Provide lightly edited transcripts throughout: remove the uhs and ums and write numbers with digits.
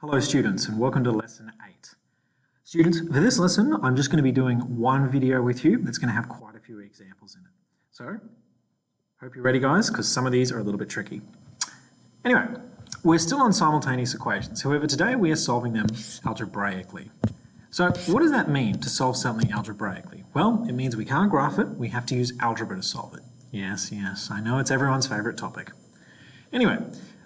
Hello students and welcome to lesson 8. Students, for this lesson I'm just going to be doing one video with you that's going to have quite a few examples in it. So, hope you're ready guys, because some of these are a little bit tricky. Anyway, we're still on simultaneous equations, however today we are solving them algebraically. So what does that mean to solve something algebraically? Well, it means we can't graph it, we have to use algebra to solve it. Yes, I know it's everyone's favourite topic. Anyway,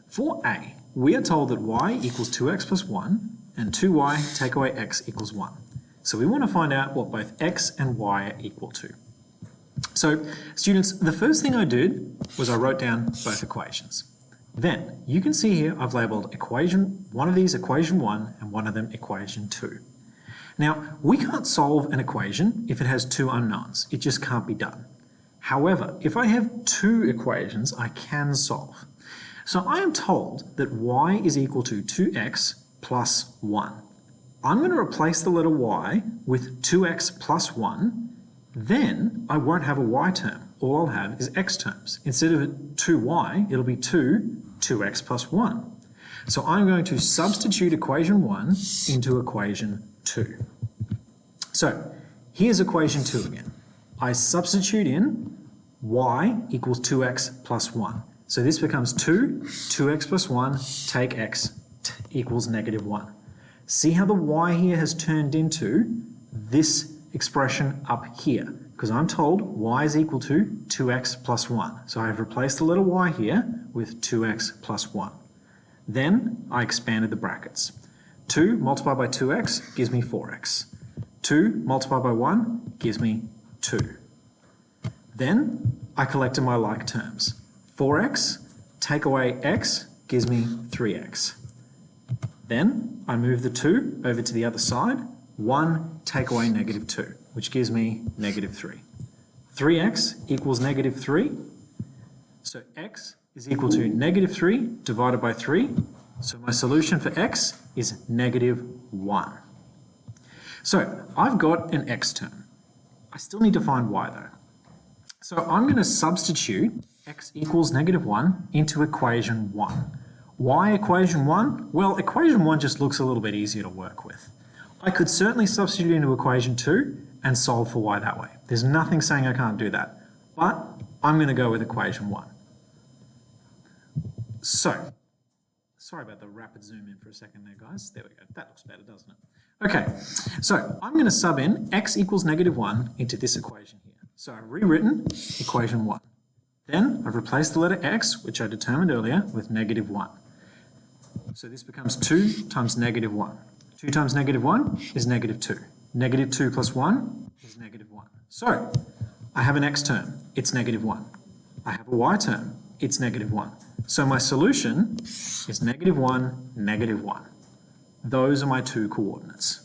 for A, we are told that y equals 2x plus 1 and 2y take away x equals 1. So we want to find out what both x and y are equal to. So students, the first thing I did was I wrote down both equations. Then you can see here I've labelled one of these equation 1 and one of them equation 2. Now we can't solve an equation if it has two unknowns. It just can't be done. However, if I have two equations I can solve. So I am told that y is equal to 2x plus 1. I'm going to replace the letter y with 2x plus 1. Then I won't have a y term. All I'll have is x terms. Instead of 2y, it'll be 2x plus 1. So I'm going to substitute equation 1 into equation 2. So here's equation 2 again. I substitute in y equals 2x plus 1. So this becomes 2x plus 1, take x equals negative 1. See how the y here has turned into this expression up here, because I'm told y is equal to 2x plus 1. So I have replaced the letter y here with 2x plus 1. Then I expanded the brackets. 2 multiplied by 2x gives me 4x. 2 multiplied by 1 gives me 2. Then I collected my like terms. 4x, take away x, gives me 3x. Then I move the 2 over to the other side. 1 take away negative 2, which gives me negative 3. 3x equals negative 3. So x is equal to negative 3 divided by 3. So my solution for x is negative 1. So I've got an x term. I still need to find y though. So I'm going to substitute x equals negative 1 into equation 1. Why equation 1? Well, equation 1 just looks a little bit easier to work with. I could certainly substitute into equation 2 and solve for y that way. There's nothing saying I can't do that. But I'm going to go with equation 1. So, sorry about the rapid zoom in for a second there, guys. There we go. That looks better, doesn't it? Okay, so I'm going to sub in x equals negative 1 into this equation here. So I've rewritten equation 1. Then I've replaced the letter x, which I determined earlier, with negative 1. So this becomes 2 times negative 1. 2 times negative 1 is negative 2. Negative 2 plus 1 is negative 1. So I have an x term, it's negative 1. I have a y term, it's negative 1. So my solution is negative 1, negative 1. Those are my two coordinates.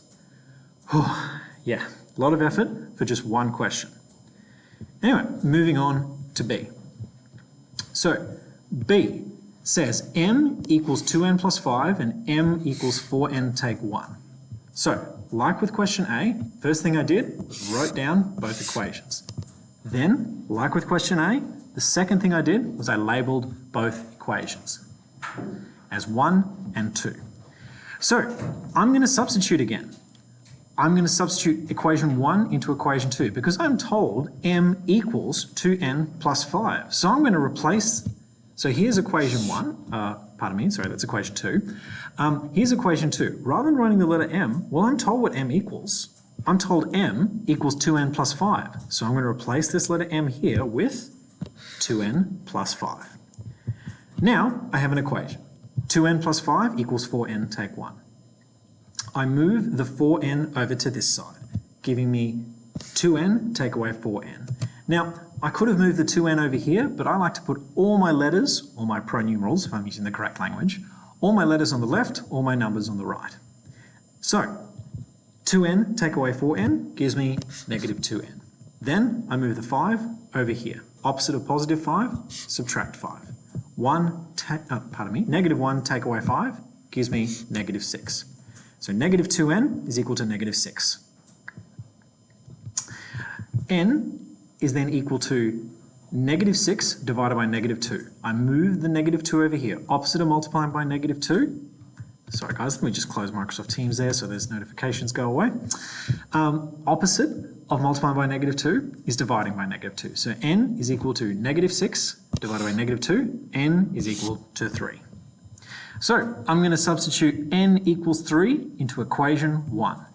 Yeah, a lot of effort for just one question. Anyway, moving on to B. So B says m equals 2n plus 5 and m equals 4n take 1. So, like with question A, first thing I did was wrote down both equations. Then, like with question A, the second thing I did was I labelled both equations as 1 and 2. So, I'm going to substitute again. I'm going to substitute equation 1 into equation 2 because I'm told m equals 2n plus 5. So I'm going to replace, so here's equation 1, that's equation 2. Here's equation 2. Rather than writing the letter m, well I'm told what m equals. I'm told m equals 2n plus 5. So I'm going to replace this letter m here with 2n plus 5. Now I have an equation. 2n plus 5 equals 4n take 1. I move the 4n over to this side, giving me 2n take away 4n. Now, I could have moved the 2n over here, but I like to put all my letters, or my pronumerals if I'm using the correct language, all my letters on the left, all my numbers on the right. So, 2n take away 4n gives me negative 2n. Then I move the 5 over here. Opposite of positive 5, subtract 5. Negative 1 take away 5 gives me negative 6. So negative 2n is equal to negative 6. N is then equal to negative 6 divided by negative 2. I move the negative 2 over here. Opposite of multiplying by negative 2, Sorry guys, let me just close Microsoft Teams there so those notifications go away. Opposite of multiplying by negative 2 is dividing by negative 2. So n is equal to negative 6 divided by negative 2, n is equal to 3. So I'm going to substitute n equals 3 into equation 1.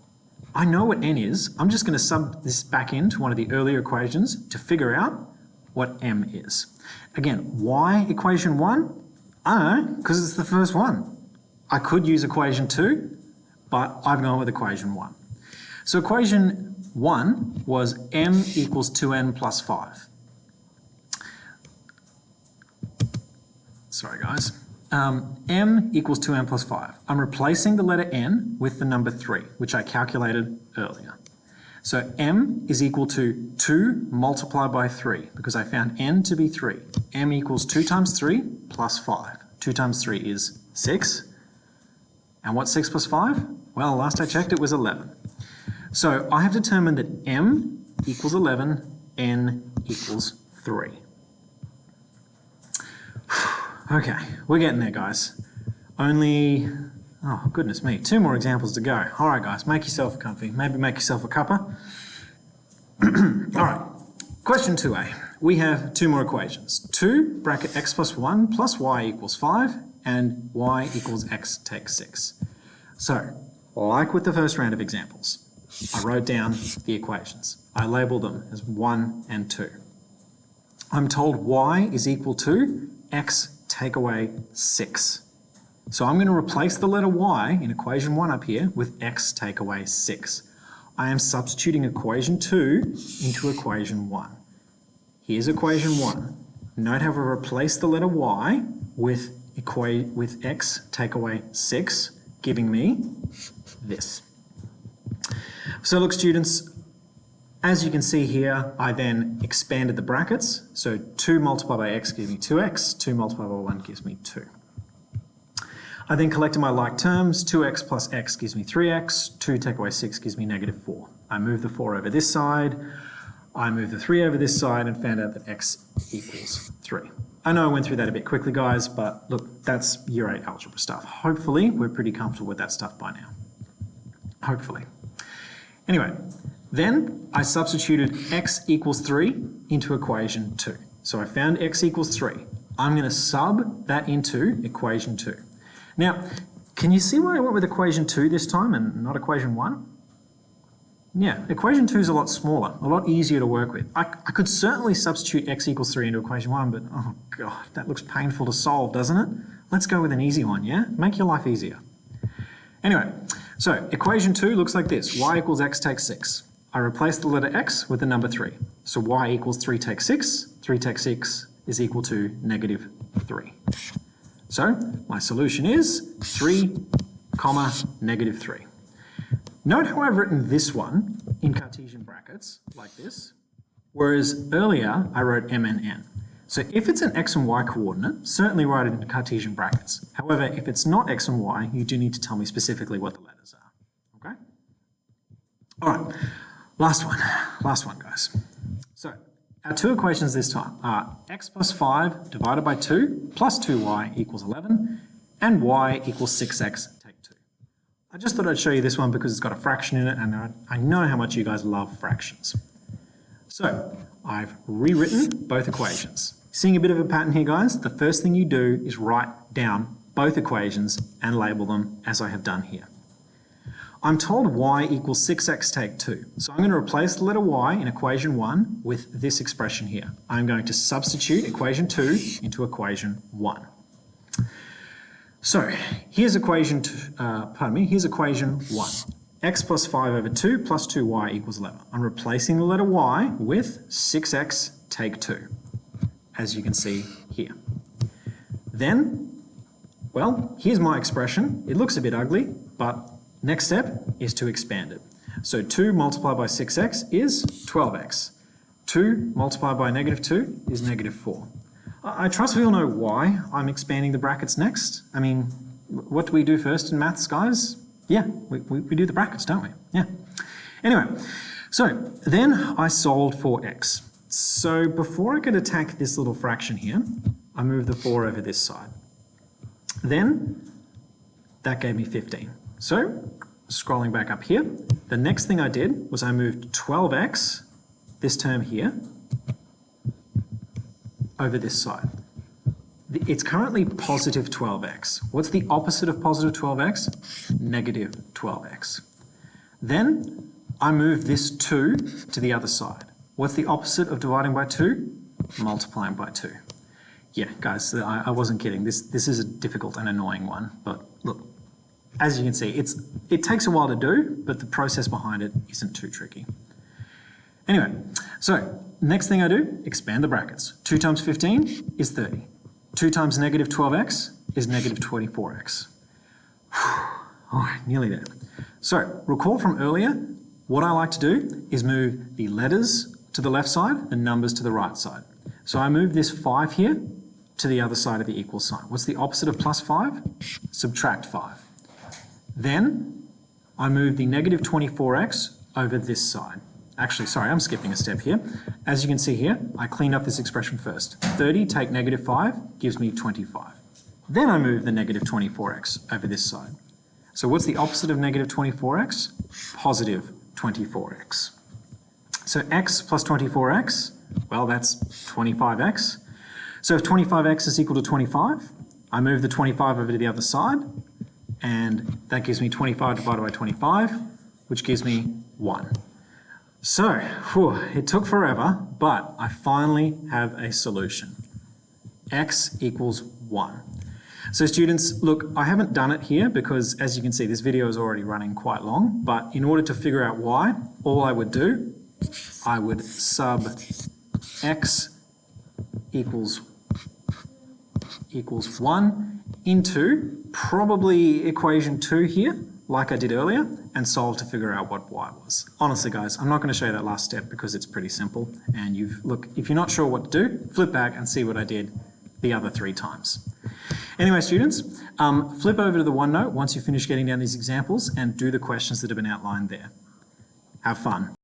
I know what n is. I'm just going to sub this back into one of the earlier equations to figure out what m is. Again, why equation 1? I don't know, because it's the first one. I could use equation 2, but I've gone with equation 1. So equation 1 was m equals 2n plus 5. Sorry guys. M equals 2n plus 5. I'm replacing the letter n with the number 3, which I calculated earlier. So m is equal to 2 multiplied by 3, because I found n to be 3. M equals 2 times 3 plus 5. 2 times 3 is 6. And what's 6 plus 5? Well, last I checked it was 11. So I have determined that m equals 11, n equals 3. Okay, we're getting there, guys. Only, oh goodness me, 2 more examples to go. All right, guys, make yourself comfy. Maybe make yourself a cuppa. All right, question 2a. We have 2 more equations. 2 bracket x plus 1 plus y equals 5 and y equals x take 6. So, like with the first round of examples, I wrote down the equations. I labelled them as 1 and 2. I'm told y is equal to x take away 6. So I'm going to replace the letter y in equation 1 up here with x take away 6. I am substituting equation 2 into equation 1. Here's equation 1. Note how we replace the letter y with x take away 6, giving me this. So look students, as you can see here, I then expanded the brackets. So 2 multiplied by x gives me 2x, 2 multiplied by 1 gives me 2. I then collected my like terms. 2x plus x gives me 3x, 2 take away 6 gives me negative 4. I move the 4 over this side, I move the 3 over this side and found out that x equals 3. I know I went through that a bit quickly, guys, but look, that's year 8 algebra stuff. Hopefully, we're pretty comfortable with that stuff by now. Hopefully. Anyway, then I substituted x equals 3 into equation 2. So I found x equals 3. I'm going to sub that into equation 2. Now, can you see why I went with equation 2 this time and not equation 1? Yeah, equation 2 is a lot smaller, a lot easier to work with. I could certainly substitute x equals 3 into equation 1, but oh god, that looks painful to solve, doesn't it? Let's go with an easy one, yeah? Make your life easier. Anyway, so equation 2 looks like this. Y equals x take 6. I replace the letter x with the number 3. So y equals 3 take 6. 3 take 6 is equal to negative 3. So my solution is 3, negative 3. Note how I've written this one in Cartesian brackets, like this, whereas earlier I wrote m and n. So if it's an x and y coordinate, certainly write it in Cartesian brackets. However, if it's not x and y, you do need to tell me specifically what the letters are, okay? All right, last one, guys. So our 2 equations this time are x plus 5 divided by 2 plus 2y equals 11 and y equals 6x. I just thought I'd show you this one because it's got a fraction in it and I know how much you guys love fractions. So I've rewritten both equations. Seeing a bit of a pattern here, guys? The first thing you do is write down both equations and label them as I have done here. I'm told y equals 6x take 2. So I'm going to replace the letter y in equation 1 with this expression here. I'm going to substitute equation 2 into equation 1. So here's equation 1. X plus 5 over 2 plus 2y equals 11. I'm replacing the letter y with 6x take 2, as you can see here. Then, well, here's my expression. It looks a bit ugly, but next step is to expand it. So 2 multiplied by 6x is 12x. 2 multiplied by negative 2 is negative 4. I trust we all know why I'm expanding the brackets next. I mean, what do we do first in maths, guys? Yeah, we do the brackets, don't we? Yeah. Anyway, so then I solved for x. So before I could attack this little fraction here, I move the 4 over this side. Then That gave me 15. So, scrolling back up here, the next thing I did was I moved 12x, this term here, over this side. It's currently positive 12x. What's the opposite of positive 12x? Negative 12x. Then I move this 2 to the other side. What's the opposite of dividing by 2? Multiplying by 2. Yeah, guys, I wasn't kidding. This is a difficult and annoying one, but look, as you can see, it takes a while to do, but the process behind it isn't too tricky. Anyway, so next thing I do, expand the brackets. 2 times 15 is 30. 2 times negative 12x is negative 24x. All right, nearly there. So recall from earlier, what I like to do is move the letters to the left side, the numbers to the right side. So I move this 5 here to the other side of the equal sign. What's the opposite of plus 5? Subtract 5. Then I move the negative 24x over this side. Actually, sorry, I'm skipping a step here. As you can see here, I cleaned up this expression first. 30 take negative 5 gives me 25. Then I move the negative 24x over this side. So what's the opposite of negative 24x? Positive 24x. So x plus 24x, well, that's 25x. So if 25x is equal to 25, I move the 25 over to the other side, and that gives me 25 divided by 25, which gives me 1. So, it took forever, but I finally have a solution. X equals 1. So students, look, I haven't done it here because, as you can see, this video is already running quite long, but in order to figure out why, all I would do, I would sub x equals 1 into probably equation 2 here, like I did earlier, and solve to figure out what y was. Honestly, guys, I'm not going to show you that last step because it's pretty simple. And look, if you're not sure what to do, flip back and see what I did the other 3 times. Anyway, students, flip over to the OneNote once you finish getting down these examples and do the questions that have been outlined there. Have fun.